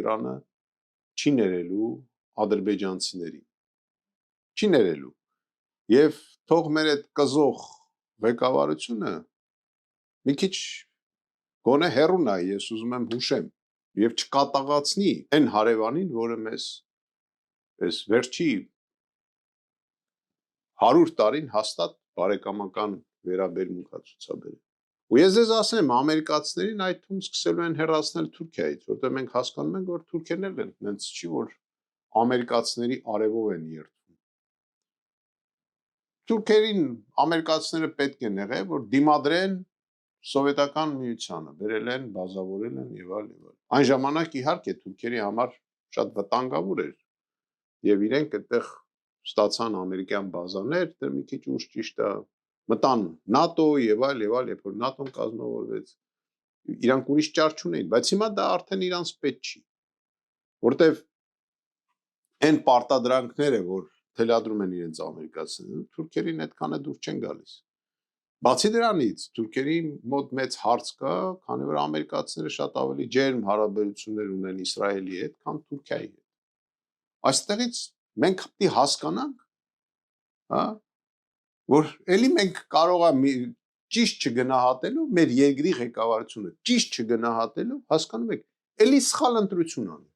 Իրանը չի ներելու ադրբեջանցիներին։ Չի ներելու։ Եվ թող մեր այդ կզող ղեկավարությունը մի քիչ գոնե հեռու նայ, ես ուզում եմ հուշեմ, եւ չկատաղացնի այն հարևանին, որը մեզ այս վերջի 100 տարին հաստատ բարեկամական վերաբերմունք է ցուցաբերել։ Ու ես ձեզ ասեմ, ամերիկացիներին այդ թվում սկսելու են հեռացնել Թուրքիայից, որտեղ մենք հասկանում ենք, որ թուրքերն են, հենց չի, որ ամերիկացիների արևով են երթվում։ Թուրքերին ամերիկացիները պետք են եղել, որ դիմադրեն սովետական միությանը, բերել են, բազավորել են եւ այլ եւ այլ։ Այն ժամանակ իհարկե թուրքերի համար շատ վտանգավոր էր եւ իրենք այդտեղ ստացան ամերիկյան բազաներ, դեռ մի քիչ ուշ ճիշտ է, մտան ՆԱՏՕ եւ այլ, երբ որ ՆԱՏՕ-ն կազմավորվեց, իրանք ուրիշ ճար չունեին, բայց հիմա դա արդեն իրանց պետք չի, որտեվ այն պարտադրանքները, որ թելադրում են իրենց ամերիկացիները, թուրքերին այդքան է դուր չեն գալիս։ Բացի դրանից, թուրքերի մոտ մեծ հարց կա, քանի որ ամերիկացիները շատ ավելի ջերմ հարաբերություններ ունեն Իսրայելի հետ, քան Թուրքիայի հետ։ Այստեղից մենք պետք է հասկանանք, հա, որ ելի մենք կարող է ճիշտ չգնահատելով մեր երկրի ղեկավարությունը, ճիշտ չգնահատելով, հասկանում եք, ելի սխալ ընտրություն անի։